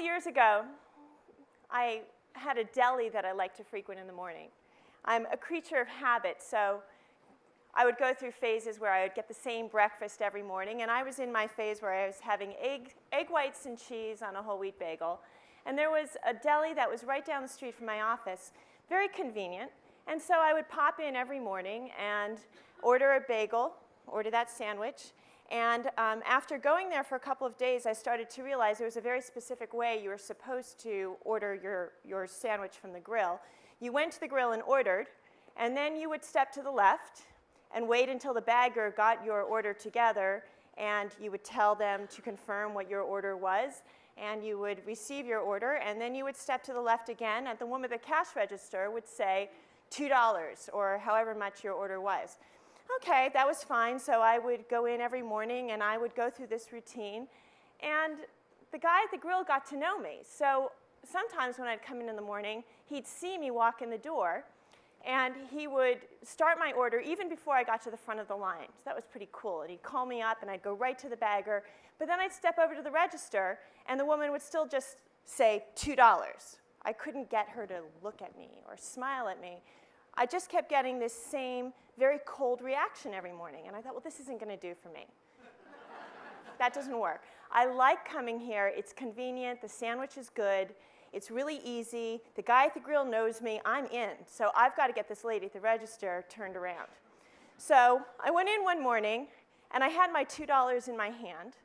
years ago, I had a deli that I like to frequent in the morning. I'm a creature of habit, so I would go through phases where I would get the same breakfast every morning, and I was in my phase where I was having egg whites and cheese on a whole wheat bagel. And there was a deli that was right down the street from my office, very convenient. And so I would pop in every morning and order a bagel, order that sandwich. And after going there for a couple of days, I started to realize there was a very specific way you were supposed to order your sandwich from the grill. You went to the grill and ordered, and then you would step to the left and wait until the bagger got your order together, and you would tell them to confirm what your order was, and you would receive your order, and then you would step to the left again, and the woman at the cash register would say $2 or however much your order was. Okay, that was fine, so I would go in every morning and I would go through this routine, and the guy at the grill got to know me. So sometimes when I'd come in the morning, he'd see me walk in the door, and he would start my order even before I got to the front of the line. So that was pretty cool. And he'd call me up, and I'd go right to the bagger. But then I'd step over to the register, and the woman would still just say $2. I couldn't get her to look at me or smile at me. I just kept getting this same very cold reaction every morning. And I thought, well, this isn't going to do for me. That doesn't work. I like coming here. It's convenient. The sandwich is good. It's really easy. The guy at the grill knows me. I'm in. So I've got to get this lady at the register turned around. So I went in one morning, and I had my $2 in my hand.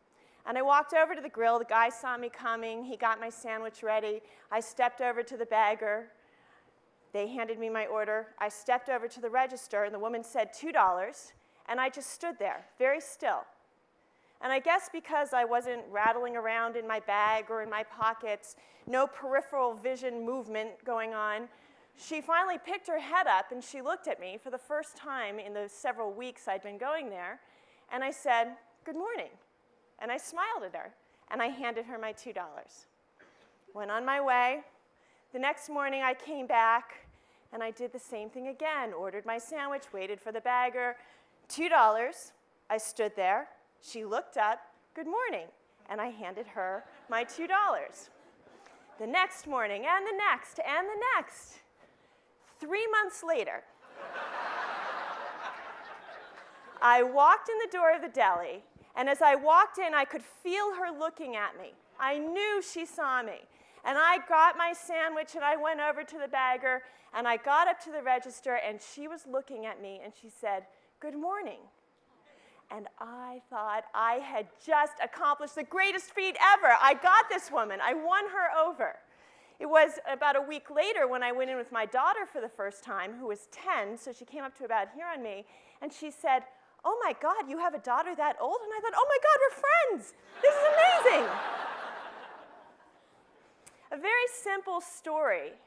And I walked over to the grill. The guy saw me coming. He got my sandwich ready. I stepped over to the bagger. They handed me my order. I stepped over to the register, and the woman said $2. And I just stood there, very still. And I guess because I wasn't rattling around in my bag or in my pockets, no peripheral vision movement going on, she finally picked her head up and she looked at me for the first time in the several weeks I'd been going there. And I said, "Good morning." And I smiled at her, and I handed her my $2. Went on my way. The next morning I came back, and I did the same thing again. Ordered my sandwich, waited for the bagger. $2. I stood there. She looked up, "Good morning," and I handed her my $2. The next morning, and the next, and the next. 3 months later, I walked in the door of the deli, and as I walked in, I could feel her looking at me. I knew she saw me. And I got my sandwich, and I went over to the bagger, and I got up to the register, and she was looking at me, and she said, "Good morning." And I thought I had just accomplished the greatest feat ever. I got this woman. I won her over. It was about a week later when I went in with my daughter for the first time, who was 10, so she came up to about here on me, and she said, "Oh my God, you have a daughter that old?" And I thought, "Oh my God, we're friends. This is amazing." A very simple story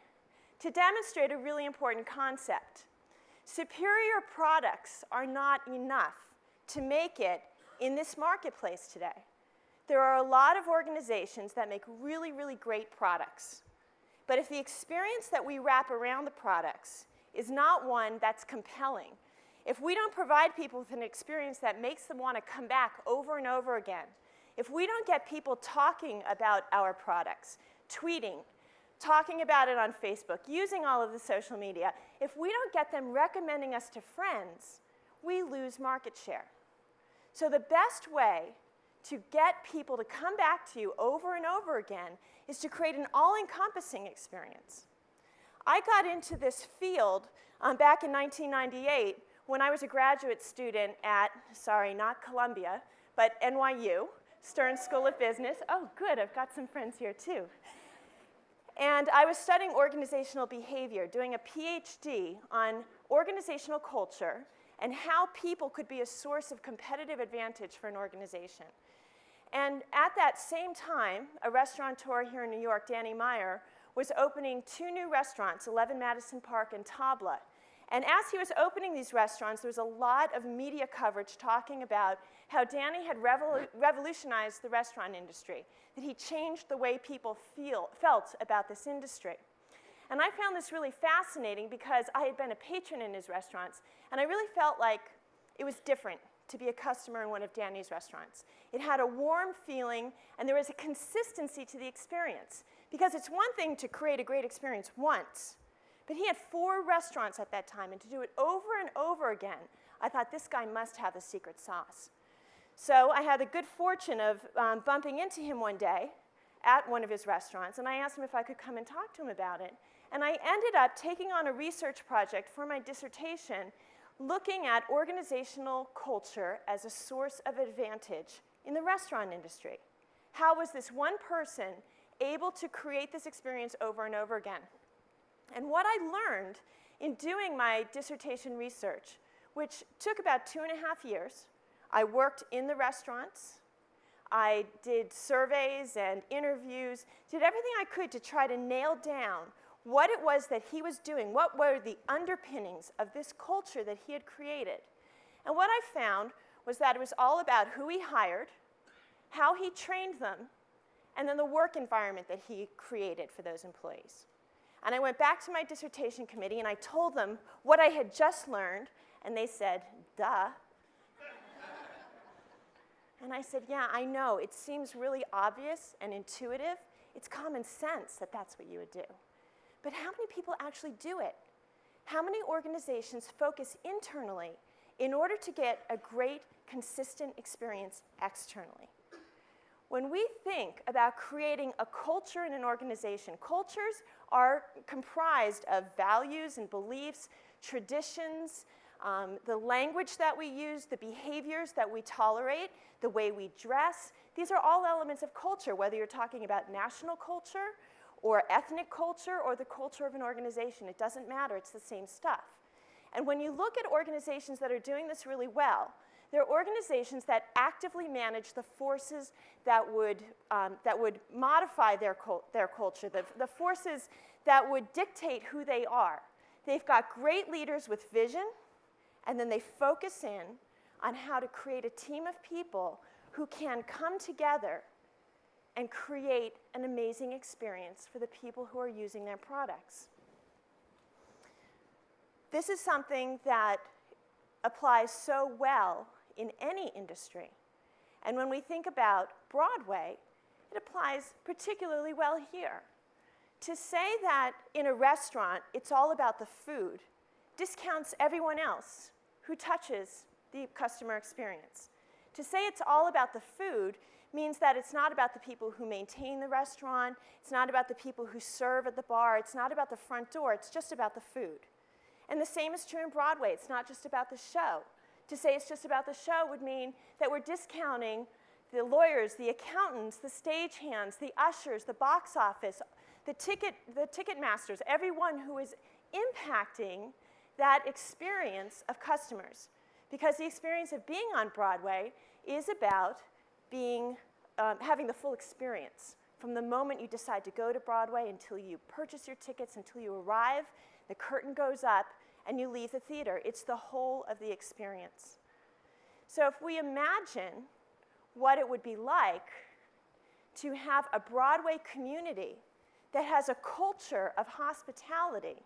to demonstrate a really important concept. Superior products are not enough to make it in this marketplace today. There are a lot of organizations that make really, really great products. But if the experience that we wrap around the products is not one that's compelling, if we don't provide people with an experience that makes them want to come back over and over again, if we don't get people talking about our products, tweeting, talking about it on Facebook, using all of the social media, if we don't get them recommending us to friends, we lose market share. So the best way to get people to come back to you over and over again is to create an all-encompassing experience. I got into this field back in 1998 when I was a graduate student at, sorry, not Columbia, but NYU, Stern School of Business. Oh, good, I've got some friends here too. And I was studying organizational behavior, doing a Ph.D. on organizational culture and how people could be a source of competitive advantage for an organization. And at that same time, a restaurateur here in New York, Danny Meyer, was opening 2 new restaurants, 11 Madison Park and Tabla. And as he was opening these restaurants, there was a lot of media coverage talking about how Danny had revolutionized the restaurant industry, that he changed the way people felt about this industry. And I found this really fascinating because I had been a patron in his restaurants, and I really felt like it was different to be a customer in one of Danny's restaurants. It had a warm feeling, and there was a consistency to the experience. Because it's one thing to create a great experience once, but he had 4 restaurants at that time, and to do it over and over again, I thought this guy must have the secret sauce. So I had the good fortune of bumping into him one day at one of his restaurants, and I asked him if I could come and talk to him about it. And I ended up taking on a research project for my dissertation looking at organizational culture as a source of advantage in the restaurant industry. How was this one person able to create this experience over and over again? And what I learned in doing my dissertation research, which took about 2.5 years, I worked in the restaurants, I did surveys and interviews, did everything I could to try to nail down what it was that he was doing, what were the underpinnings of this culture that he had created. And what I found was that it was all about who he hired, how he trained them, and then the work environment that he created for those employees. And I went back to my dissertation committee and I told them what I had just learned, and they said, duh. And I said, yeah, I know, it seems really obvious and intuitive. It's common sense that that's what you would do. But how many people actually do it? How many organizations focus internally in order to get a great, consistent experience externally? When we think about creating a culture in an organization, cultures are comprised of values and beliefs, traditions, the language that we use, the behaviors that we tolerate, the way we dress. These are all elements of culture, whether you're talking about national culture or ethnic culture or the culture of an organization. It doesn't matter, it's the same stuff. And when you look at organizations that are doing this really well, they're organizations that actively manage the forces that would modify their culture, the forces that would dictate who they are. They've got great leaders with vision, and then they focus in on how to create a team of people who can come together and create an amazing experience for the people who are using their products. This is something that applies so well in any industry. And when we think about Broadway, it applies particularly well here. To say that in a restaurant it's all about the food discounts everyone else who touches the customer experience. To say it's all about the food means that it's not about the people who maintain the restaurant, it's not about the people who serve at the bar, it's not about the front door, it's just about the food. And the same is true in Broadway. It's not just about the show. To say it's just about the show would mean that we're discounting the lawyers, the accountants, the stagehands, the ushers, the box office, the ticket masters, everyone who is impacting that experience of customers. Because the experience of being on Broadway is about having the full experience. From the moment you decide to go to Broadway until you purchase your tickets, until you arrive, the curtain goes up, and you leave the theater. It's the whole of the experience. So if we imagine what it would be like to have a Broadway community that has a culture of hospitality,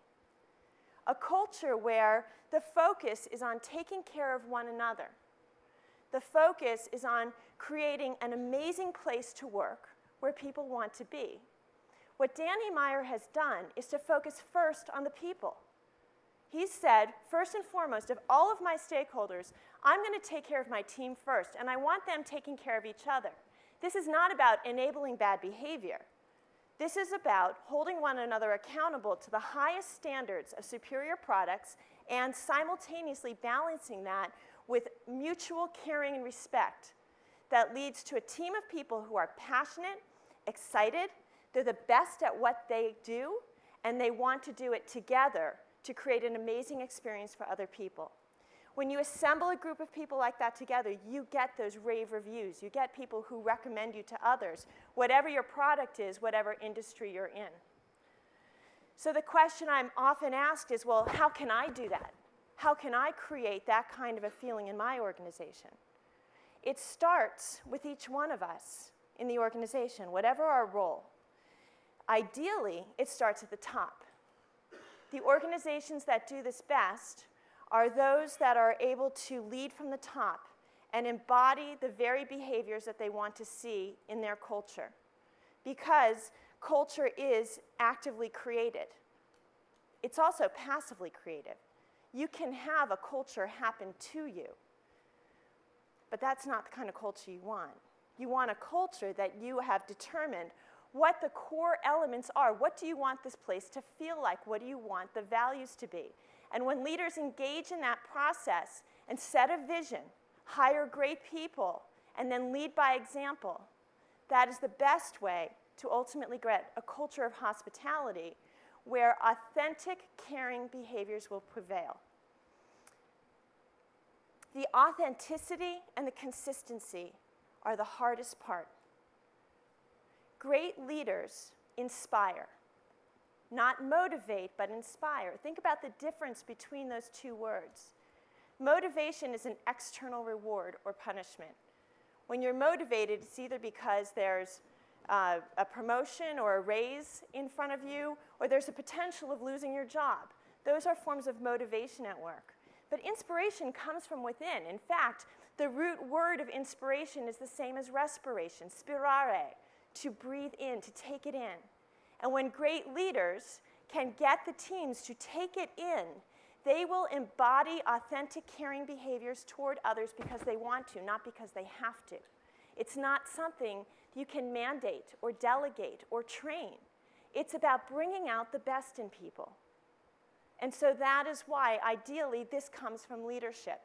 a culture where the focus is on taking care of one another, the focus is on creating an amazing place to work where people want to be. What Danny Meyer has done is to focus first on the people. He said, first and foremost, of all of my stakeholders, I'm going to take care of my team first, and I want them taking care of each other. This is not about enabling bad behavior. This is about holding one another accountable to the highest standards of superior products and simultaneously balancing that with mutual caring and respect that leads to a team of people who are passionate, excited, they're the best at what they do, and they want to do it together to create an amazing experience for other people. When you assemble a group of people like that together, you get those rave reviews. You get people who recommend you to others, whatever your product is, whatever industry you're in. So the question I'm often asked is, well, how can I do that? How can I create that kind of a feeling in my organization? It starts with each one of us in the organization, whatever our role. Ideally, it starts at the top. The organizations that do this best are those that are able to lead from the top and embody the very behaviors that they want to see in their culture. Because culture is actively created. It's also passively created. You can have a culture happen to you, but that's not the kind of culture you want. You want a culture that you have determined what the core elements are. What do you want this place to feel like? What do you want the values to be? And when leaders engage in that process and set a vision, hire great people, and then lead by example, that is the best way to ultimately get a culture of hospitality where authentic, caring behaviors will prevail. The authenticity and the consistency are the hardest part. Great leaders inspire, not motivate, but inspire. Think about the difference between those two words. Motivation is an external reward or punishment. When you're motivated, it's either because there's a promotion or a raise in front of you, or there's a potential of losing your job. Those are forms of motivation at work. But inspiration comes from within. In fact, the root word of inspiration is the same as respiration, spirare, to breathe in, to take it in. And when great leaders can get the teams to take it in, they will embody authentic, caring behaviors toward others because they want to, not because they have to. It's not something you can mandate or delegate or train. It's about bringing out the best in people. And so that is why, ideally, this comes from leadership.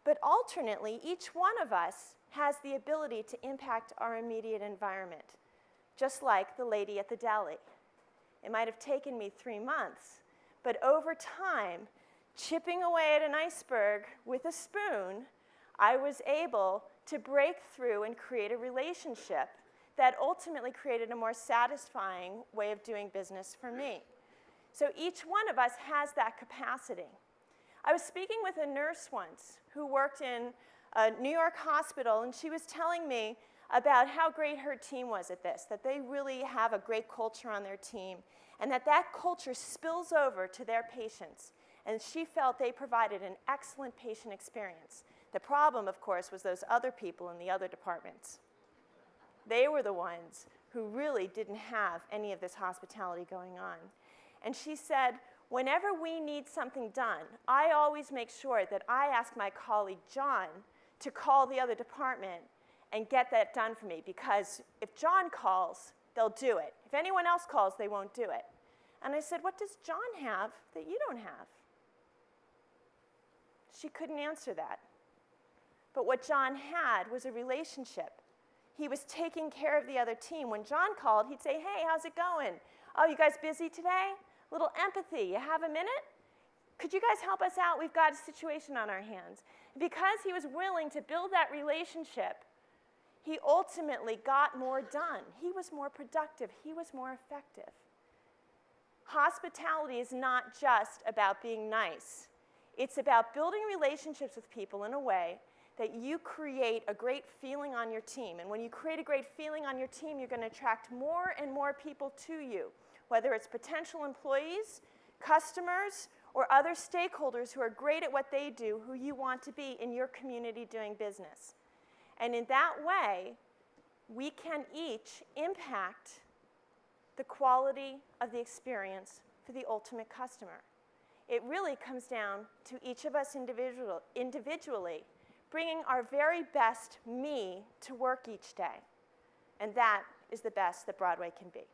But alternately, each one of us has the ability to impact our immediate environment, just like the lady at the deli. It might have taken me 3 months, but over time, chipping away at an iceberg with a spoon, I was able to break through and create a relationship that ultimately created a more satisfying way of doing business for me. So each one of us has that capacity. I was speaking with a nurse once who worked in a New York hospital, and she was telling me about how great her team was at this, that they really have a great culture on their team, and that that culture spills over to their patients. And she felt they provided an excellent patient experience. The problem, of course, was those other people in the other departments. They were the ones who really didn't have any of this hospitality going on. And she said, whenever we need something done, I always make sure that I ask my colleague John to call the other department and get that done for me, because if John calls, they'll do it. If anyone else calls, they won't do it. And I said, what does John have that you don't have? She couldn't answer that. But what John had was a relationship. He was taking care of the other team. When John called, he'd say, hey, how's it going? Oh, you guys busy today? Little empathy. You have a minute? Could you guys help us out? We've got a situation on our hands. Because he was willing to build that relationship, he ultimately got more done. He was more productive. He was more effective. Hospitality is not just about being nice. It's about building relationships with people in a way that you create a great feeling on your team. And when you create a great feeling on your team, you're going to attract more and more people to you, whether it's potential employees, customers, or other stakeholders who are great at what they do, who you want to be in your community doing business. And in that way, we can each impact the quality of the experience for the ultimate customer. It really comes down to each of us individually bringing our very best me to work each day. And that is the best that Broadway can be.